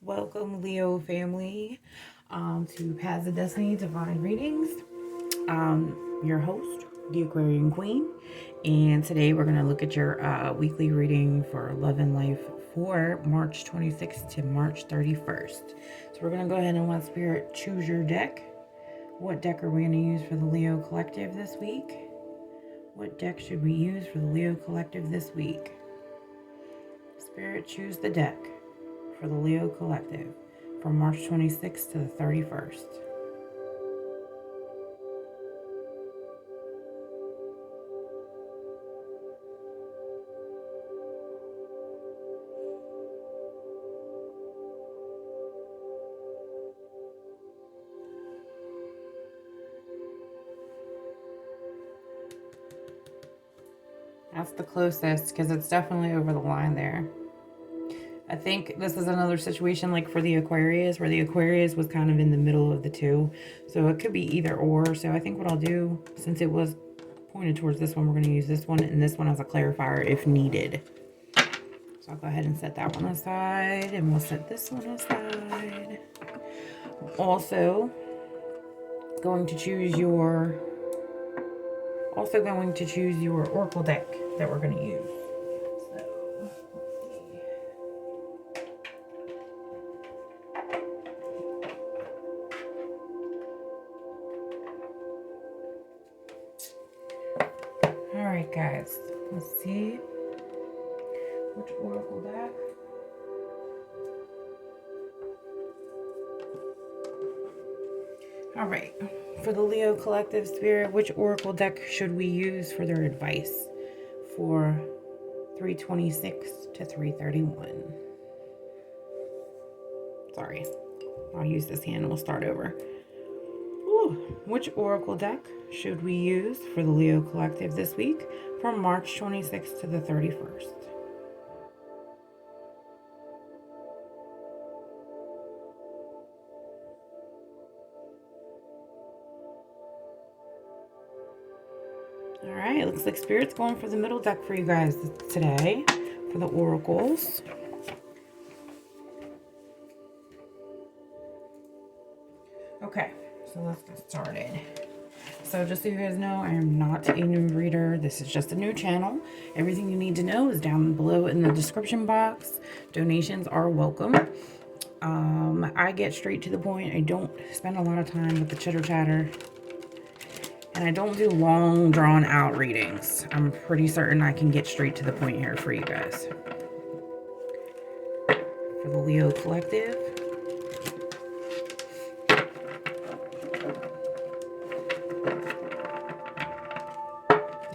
Welcome, Leo family, to Paths of Destiny Divine Readings. Your host, the Aquarian Queen, and today we're going to look at your weekly reading for love and life for March 26th to March 31st. So we're going to go ahead and let Spirit choose your deck. What deck are we going to use for the Leo Collective this week? What deck should we use for the Leo Collective this week? Spirit, choose the deck for the Leo Collective from March 26th to the 31st. That's the closest because it's definitely over the line there. I think this is another situation like for the Aquarius, where the Aquarius was kind of in the middle of the two. So it could be either or. So I think what I'll do, since it was pointed towards this one, we're going to use this one and this one as a clarifier if needed. So I'll go ahead and set that one aside, and we'll set this one aside. Also going to choose your oracle deck that we're going to use. Alright guys, let's see which oracle deck. Alright, for the Leo Collective Spirit, which oracle deck should we use for their advice for 326 to 331? Sorry, I'll use this hand and we'll start over. Which oracle deck should we use for the Leo Collective this week from March 26th to the 31st? Alright, looks like Spirit's going for the middle deck for you guys today for the oracles. Okay, so let's get started. So just so you guys know, I am not a new reader. This is just a new channel. Everything you need to know is down below in the description box. Donations are welcome. I get straight to the point. I don't spend a lot of time with the chitter chatter. And I don't do long drawn out readings. I'm pretty certain I can get straight to the point here for you guys. For the Leo Collective.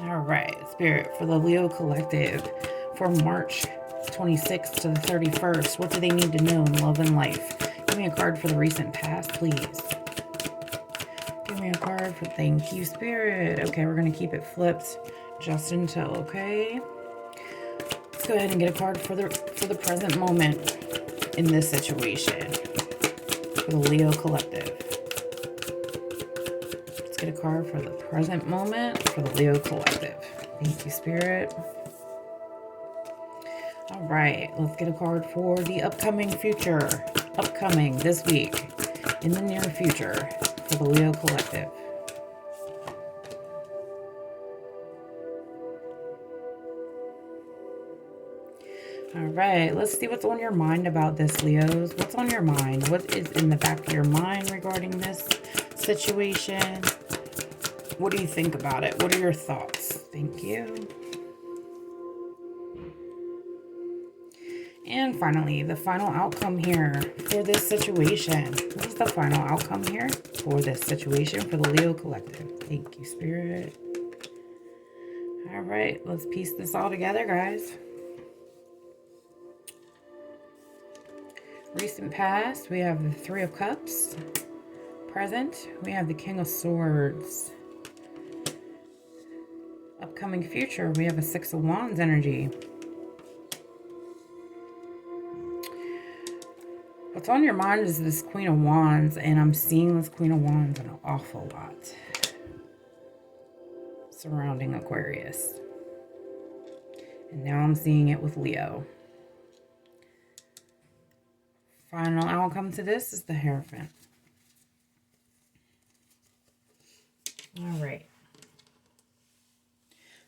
Alright, Spirit, for the Leo Collective for March 26th to the 31st, what do they need to know in love and life? Give me a card for the recent past, please. Give me a card for thank you, Spirit. Okay, we're going to keep it flipped just until, okay? Let's go ahead and get a card for the present moment in this situation for the Leo Collective. Let's get a card for the present moment for the Leo Collective. Thank you, Spirit. All right, let's get a card for the upcoming future. Upcoming this week, in the near future, for the Leo Collective. All right, let's see what's on your mind about this, Leos. What's on your mind? What is in the back of your mind regarding this situation? What do you think about it? What are your thoughts? Thank you. And finally, the final outcome here for this situation. What is the final outcome here for this situation for the Leo Collective? Thank you, Spirit. All right, let's piece this all together, guys. Recent past, we have the Three of Cups. Present, we have the King of Swords. Upcoming future, we have a Six of Wands energy. What's on your mind is this Queen of Wands, and I'm seeing this Queen of Wands an awful lot surrounding Aquarius. And now I'm seeing it with Leo. Final outcome to this is the Hierophant. All right.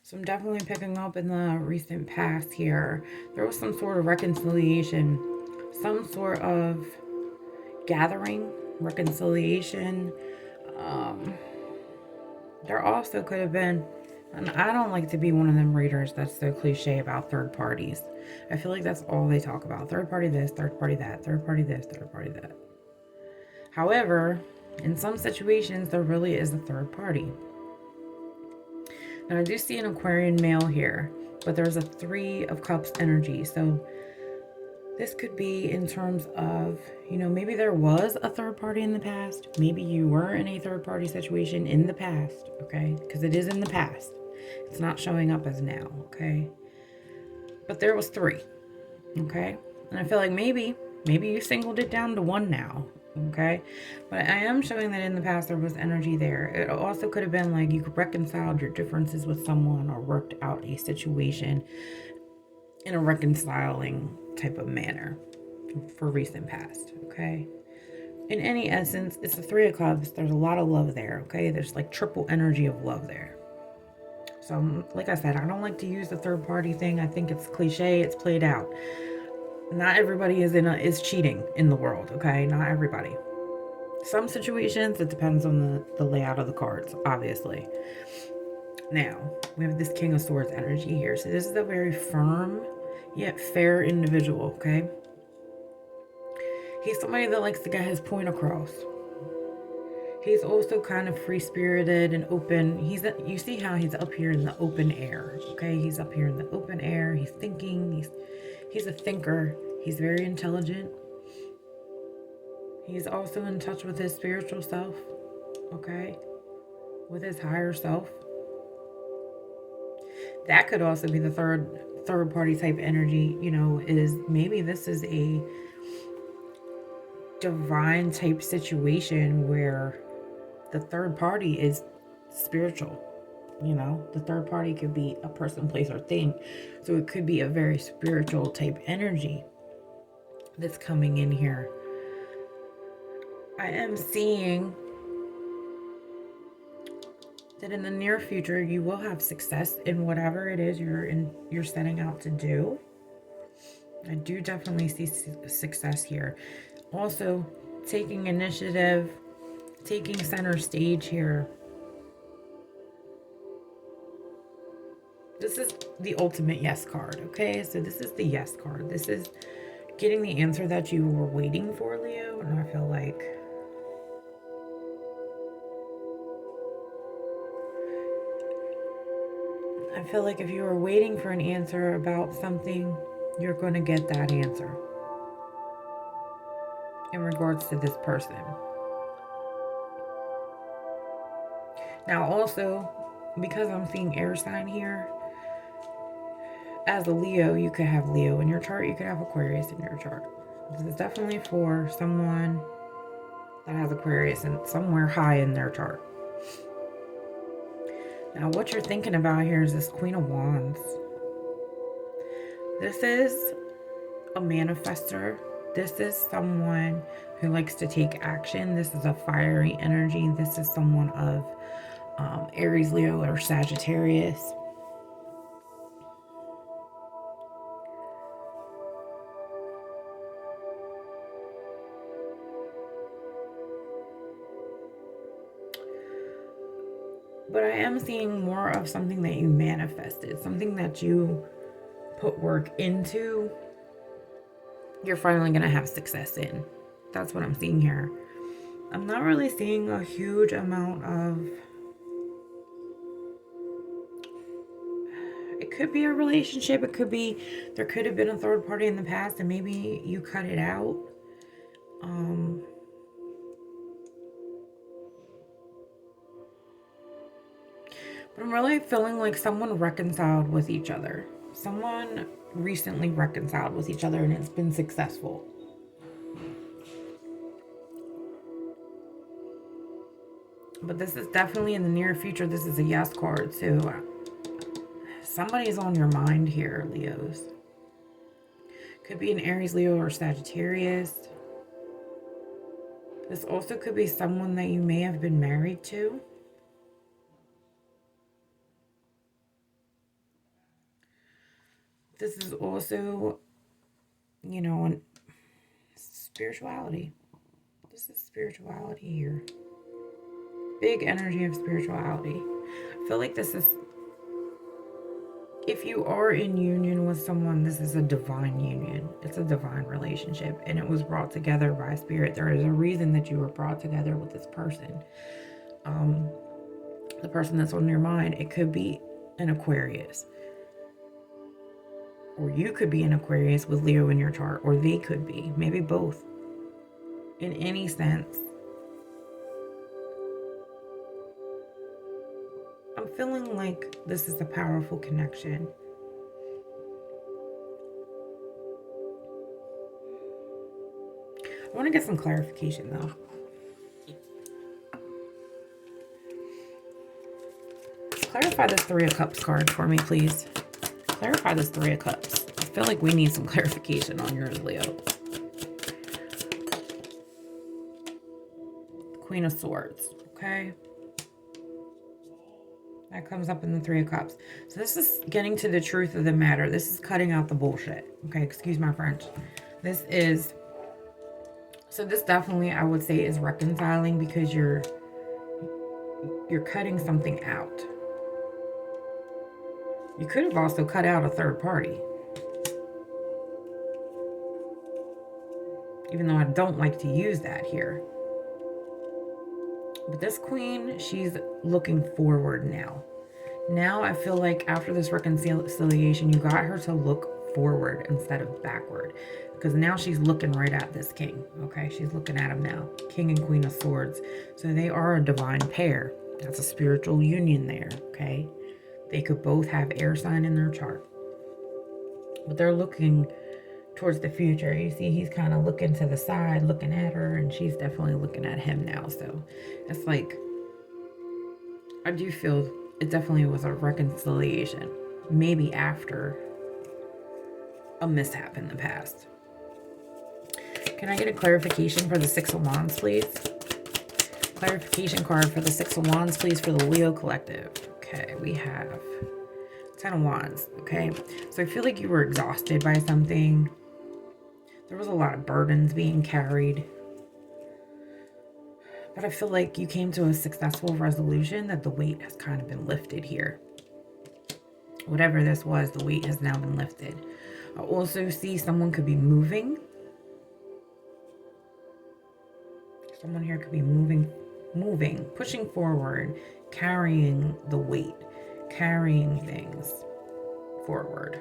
So I'm definitely picking up in the recent past here. There was some sort of reconciliation, some sort of gathering, reconciliation. There also could have been, and I don't like to be one of them readers that's so cliche about third parties. I feel like that's all they talk about. Third party this, third party that, third party this, third party that. However, in some situations, there really is a third party. Now, I do see an Aquarian male here, but there's a Three of Cups energy. So this could be in terms of, maybe there was a third party in the past. Maybe you were in a third party situation in the past, okay? Because it is in the past. It's not showing up as now, okay? But there was three, okay? And I feel like maybe you singled it down to one now, okay? But I am showing that in the past there was energy there. It also could have been like you reconciled your differences with someone or worked out a situation in a reconciling type of manner for recent past, okay? In any essence, it's the Three of Clubs. There's a lot of love there, okay? There's like triple energy of love there. So, like I said, I don't like to use the third party thing. I think it's cliche. It's played out. Not everybody is cheating in the world, okay? Not everybody. Some situations, it depends on the layout of the cards, obviously. Now, we have this King of Swords energy here. So this is a very firm yet fair individual, okay? He's somebody that likes to get his point across. He's also kind of free-spirited and open. You see how he's up here in the open air, okay? He's up here in the open air. He's thinking. He's a thinker. He's very intelligent. He's also in touch with his spiritual self, okay? With his higher self. That could also be the third party type energy, is maybe this is a divine type situation where the third party is spiritual. The third party could be a person, place, or thing. So it could be a very spiritual type energy that's coming in here. I am seeing that in the near future you will have success in whatever it is you're setting out to do. I do definitely see success here. Also, taking initiative, taking center stage here. This is the ultimate yes card, okay? So this is the yes card. This is getting the answer that you were waiting for, Leo. And I feel like if you were waiting for an answer about something, you're going to get that answer in regards to this person. Now also, because I'm seeing air sign here, as a Leo, you could have Leo in your chart. You could have Aquarius in your chart. This is definitely for someone that has Aquarius and somewhere high in their chart. Now, what you're thinking about here is this Queen of Wands. This is a manifester. This is someone who likes to take action. This is a fiery energy. This is someone of Aries, Leo, or Sagittarius. But I am seeing more of something that you manifested, something that you put work into. You're finally going to have success in. That's what I'm seeing here. I'm not really seeing a huge amount of... It could be a relationship. It could be... There could have been a third party in the past and maybe you cut it out. But I'm really feeling like someone reconciled with each other. Someone recently reconciled with each other and it's been successful. But this is definitely in the near future. This is a yes card. So somebody's on your mind here, Leos. Could be an Aries, Leo, or Sagittarius. This also could be someone that you may have been married to. This is also, you know, spirituality. This is spirituality here. Big energy of spirituality. I feel like this is, if you are in union with someone, this is a divine union. It's a divine relationship, and it was brought together by spirit. There is a reason that you were brought together with this person. The person that's on your mind, it could be an Aquarius, or you could be an Aquarius with Leo in your chart, or they could be, maybe both. In any sense, I'm feeling like this is a powerful connection. I want to get some clarification though. Clarify this Three of Cups card for me, please. Clarify this Three of Cups. I feel like we need some clarification on yours, Leo. Queen of Swords, okay? That comes up in the Three of Cups. So this is getting to the truth of the matter. This is cutting out the bullshit. Okay, excuse my French. This is, so this definitely, I would say, is reconciling, because you're cutting something out. You could have also cut out a third party. Even though I don't like to use that here. But this queen, she's looking forward now. Now I feel like after this reconciliation, you got her to look forward instead of backward. Because now she's looking right at this king. Okay, she's looking at him now. King and Queen of Swords. So they are a divine pair. That's a spiritual union there. Okay, they could both have air sign in their chart. But they're looking towards the future. You see, he's kind of looking to the side, looking at her, and she's definitely looking at him now. So it's like, I do feel it definitely was a reconciliation, maybe after a mishap in the past. Can I get a clarification for the Six of Wands, please? Clarification card for the Six of Wands, please, for the Leo collective. Okay, we have 10 of Wands. Okay, so I feel like you were exhausted by something. There was a lot of burdens being carried. But I feel like you came to a successful resolution, that the weight has kind of been lifted here. Whatever this was, the weight has now been lifted. I also see someone could be moving. Someone here could be moving, pushing forward, carrying the weight, carrying things forward.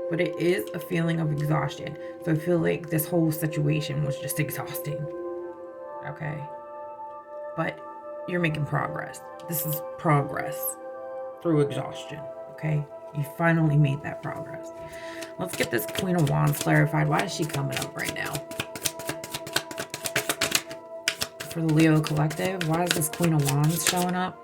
But it is a feeling of exhaustion. So I feel like this whole situation was just exhausting. Okay. But you're making progress. This is progress through exhaustion. Okay. You finally made that progress. Let's get this Queen of Wands clarified. Why is she coming up right now? For the Leo collective, why is this Queen of Wands showing up?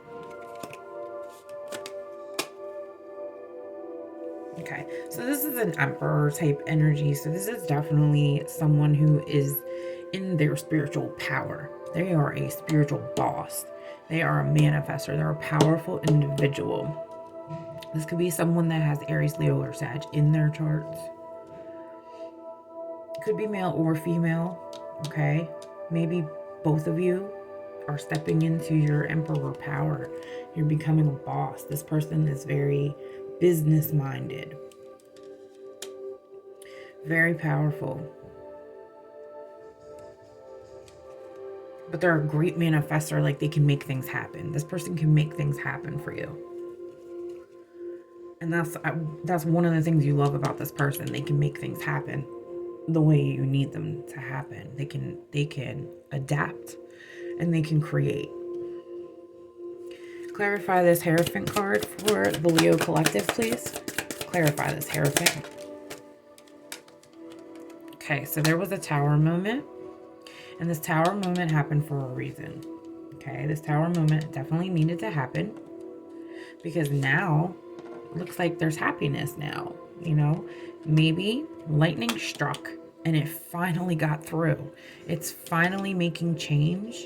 Okay, so this is an Emperor type energy. So this is definitely someone who is in their spiritual power. They are a spiritual boss. They are a manifestor. They're a powerful individual. This could be someone that has Aries, Leo, or Sag in their charts. It could be male or female. Okay, maybe both of you are stepping into your Emperor power. You're becoming a boss. This person is very business minded, very powerful, but they're a great manifestor. Like, they can make things happen. This person can make things happen for you, and that's one of the things you love about this person. They can make things happen the way you need them to happen. They can adapt, and they can create. Clarify this Hierophant card for the Leo collective, please. Clarify this Hierophant. Okay, so there was a Tower moment, and this Tower moment happened for a reason. Okay, this Tower moment definitely needed to happen, because now it looks like there's happiness now. you know? Maybe lightning struck and it finally got through. It's finally making change.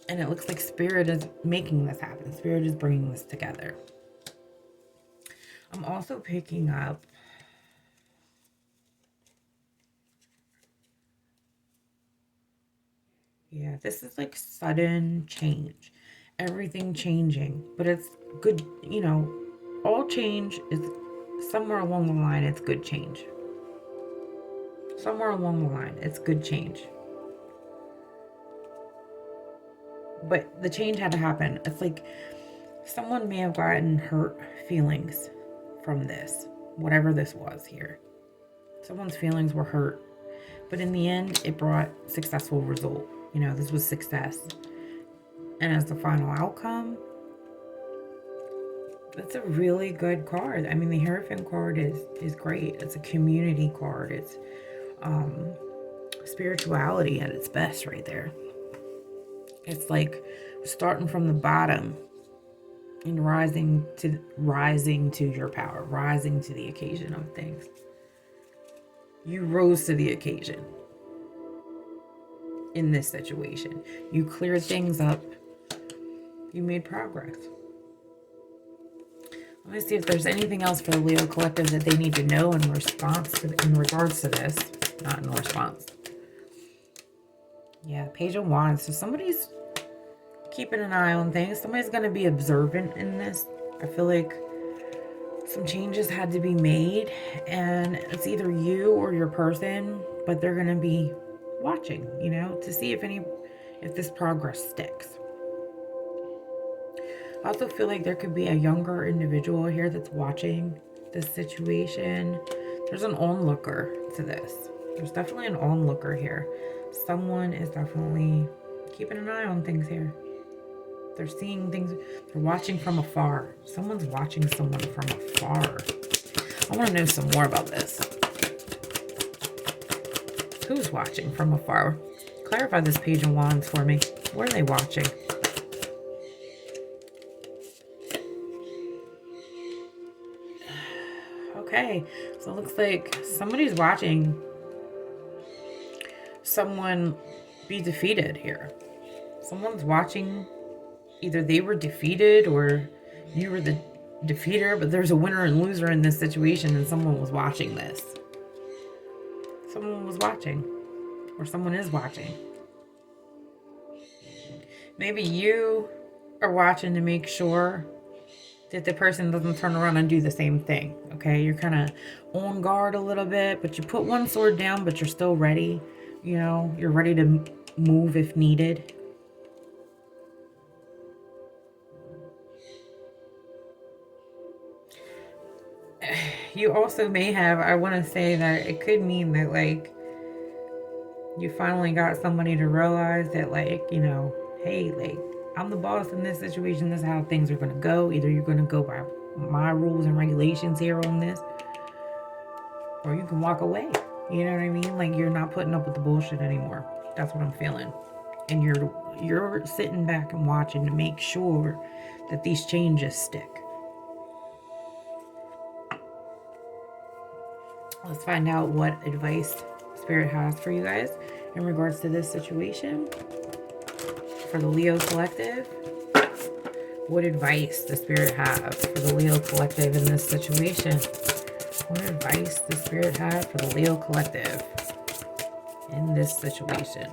And it looks like Spirit is making this happen. Spirit is bringing this together. I'm also picking up yeah, this is like sudden change. Everything changing. But it's good, you know, all change is somewhere along the line, it's good change. Somewhere along the line, it's good change. But the change had to happen. It's like someone may have gotten hurt feelings from this, whatever this was here. Someone's feelings were hurt. But in the end, it brought successful result. You know, this was success. And as the final outcome, that's a really good card. I mean, the Hierophant card is great. It's a community card. It's spirituality at its best right there. It's like starting from the bottom and rising to your power, rising to the occasion of things. You rose to the occasion in this situation. You cleared things up. You made progress. Let me see if there's anything else for the Leo Collective that they need to know in regards to this. Not in response. Yeah, Page of Wands. So somebody's keeping an eye on things. Somebody's going to be observant in this. I feel like some changes had to be made, and it's either you or your person, but they're going to be watching, you know, to see if this progress sticks. I also feel like there could be a younger individual here that's watching this situation. There's an onlooker to this. There's definitely an onlooker here. Someone is definitely keeping an eye on things here. They're seeing things. They're watching from afar. Someone's watching someone from afar. I want to know some more about this. Who's watching from afar? Clarify this Page of Wands for me. Where are they watching? Okay, so it looks like somebody's watching someone be defeated here. Someone's watching, either they were defeated or you were the defeater, but there's a winner and loser in this situation, and someone was watching this. Someone was watching, or someone is watching. Maybe you are watching to make sure that the person doesn't turn around and do the same thing. Okay, you're kind of on guard a little bit, but you put one sword down, but you're still ready. You know, you're ready to move if needed. You also may have, I want to say that it could mean that, like, you finally got somebody to realize that, like, you know, hey, like, I'm the boss in this situation. This is how things are going to go. Either you're going to go by my rules and regulations here on this, or you can walk away. You know what I mean? Like, you're not putting up with the bullshit anymore. That's what I'm feeling. And you're sitting back and watching to make sure that these changes stick. Let's find out what advice Spirit has for you guys in regards to this situation. For the Leo Collective, what advice does Spirit have for the Leo Collective in this situation? What advice does Spirit have for the Leo Collective in this situation?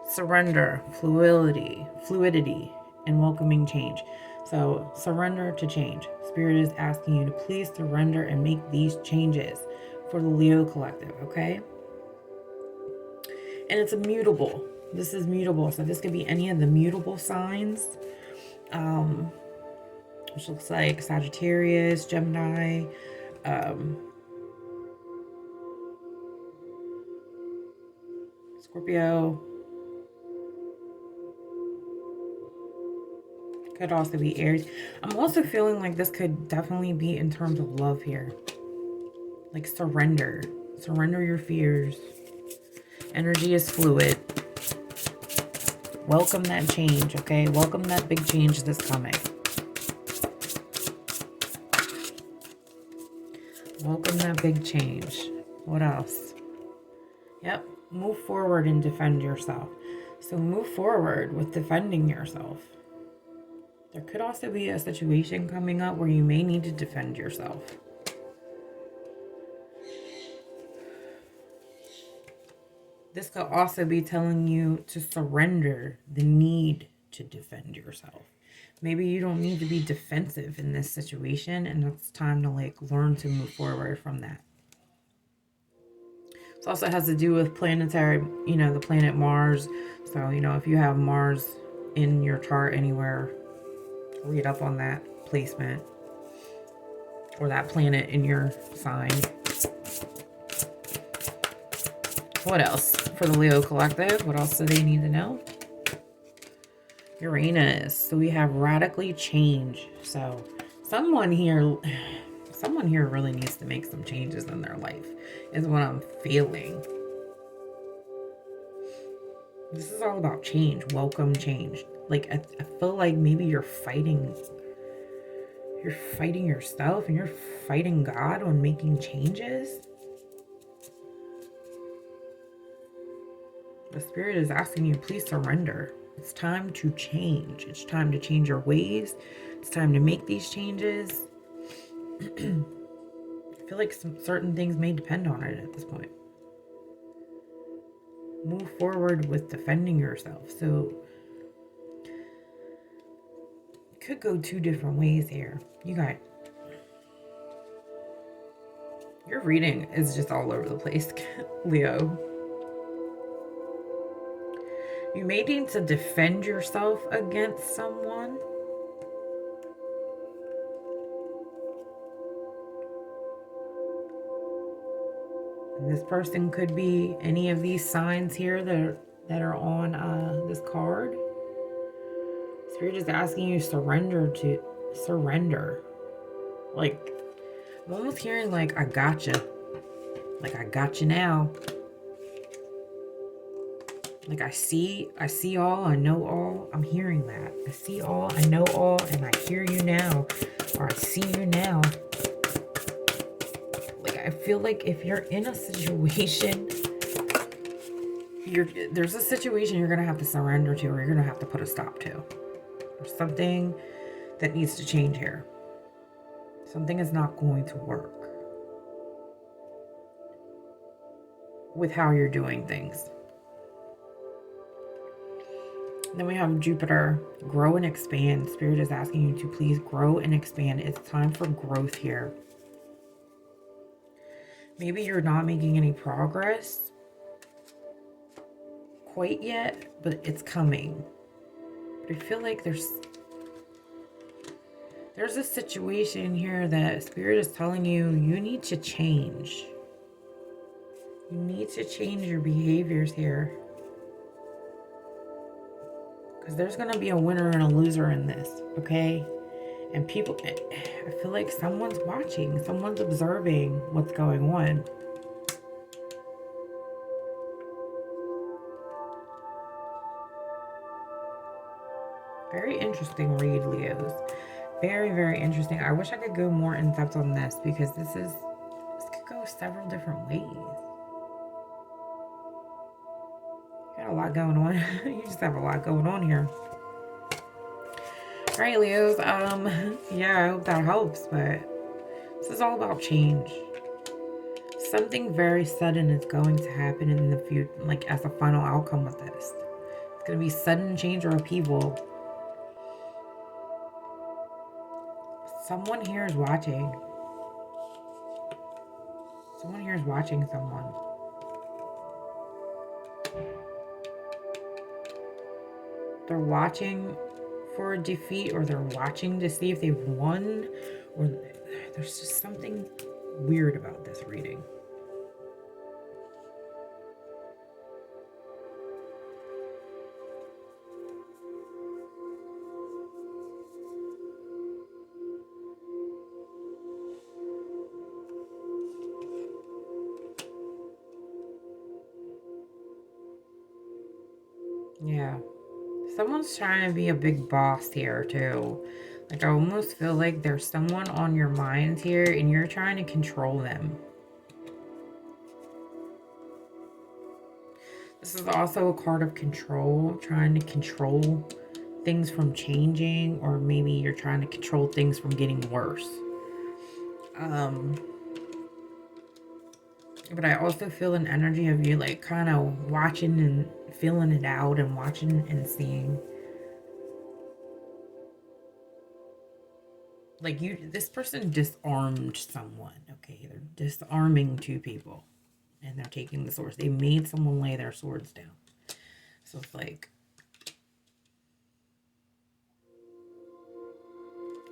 Surrender, fluidity, and welcoming change. So surrender to change. Spirit is asking you to please surrender and make these changes for the Leo Collective, okay? And it's immutable. This is mutable, so this could be any of the mutable signs, which looks like Sagittarius, Gemini, Scorpio. Could also be Aries. I'm also feeling like this could definitely be in terms of love here. Like surrender. Surrender your fears. Energy is fluid. Welcome that change, okay? Welcome that big change that's coming. Welcome that big change. What else? Yep. Move forward and defend yourself. So move forward with defending yourself. There could also be a situation coming up where you may need to defend yourself. This could also be telling you to surrender the need to defend yourself. Maybe you don't need to be defensive in this situation, and it's time to learn to move forward from that. This also has to do with planetary, the planet Mars. So, if you have Mars in your chart anywhere, read up on that placement or that planet in your sign. What else for the Leo Collective? What else do they need to know? Uranus. So we have radically change. So someone here really needs to make some changes in their life, is what I'm feeling. This is all about change. Welcome change. Like, I feel like maybe you're fighting yourself and you're fighting God on making changes. The Spirit is asking you, please surrender. It's time to change. It's time to change your ways. It's time to make these changes. I feel like certain things may depend on it at this point. Move forward with defending yourself. So it could go two different ways here. You got, your reading is just all over the place, Leo. You may need to defend yourself against someone. And this person could be any of these signs here that are on this card. Spirit is asking you to surrender. Like, I'm almost hearing like, I gotcha. Like, I got you now. Like, I see all, I know all. I'm hearing that. I see all, I know all, and I hear you now. Or I see you now. Like, I feel like if you're in a situation, there's a situation you're going to have to surrender to, or you're going to have to put a stop to. There's something that needs to change here. Something is not going to work with how you're doing things. Then we have Jupiter, grow and expand. Spirit is asking you to please grow and expand. It's time for growth here. Maybe you're not making any progress quite yet, but it's coming. But I feel like there's a situation here that Spirit is telling you need to change. You need to change your behaviors here. Because there's going to be a winner and a loser in this, okay? And people, I feel like someone's watching. Someone's observing what's going on. Very interesting read, Leos. Very, very interesting. I wish I could go more in depth on this because this could go several different ways. You got a lot going on. You just have a lot going on here. All right, Leos. Yeah, I hope that helps, but this is all about change. Something very sudden is going to happen in the future, like as a final outcome with this. It's going to be sudden change or upheaval. Someone here is watching. Someone here is watching someone. They're watching for a defeat, or they're watching to see if they've won, or there's just something weird about this reading. Yeah. Someone's trying to be a big boss here, too. Like, I almost feel like there's someone on your mind here and you're trying to control them. This is also a card of control, trying to control things from changing, or maybe you're trying to control things from getting worse. But I also feel an energy of you like kind of watching and feeling it out and watching and seeing. Like this person disarmed someone, okay? They're disarming two people and they're taking the swords. They made someone lay their swords down. So it's like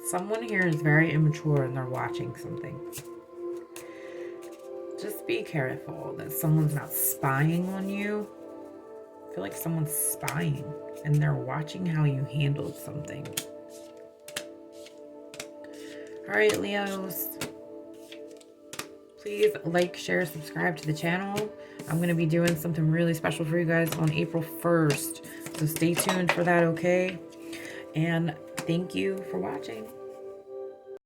someone here is very immature and they're watching something. Just be careful that someone's not spying on you. I feel like someone's spying and they're watching how you handled something. All right, Leos. Please like, share, subscribe to the channel. I'm going to be doing something really special for you guys on April 1st. So stay tuned for that, okay? And thank you for watching.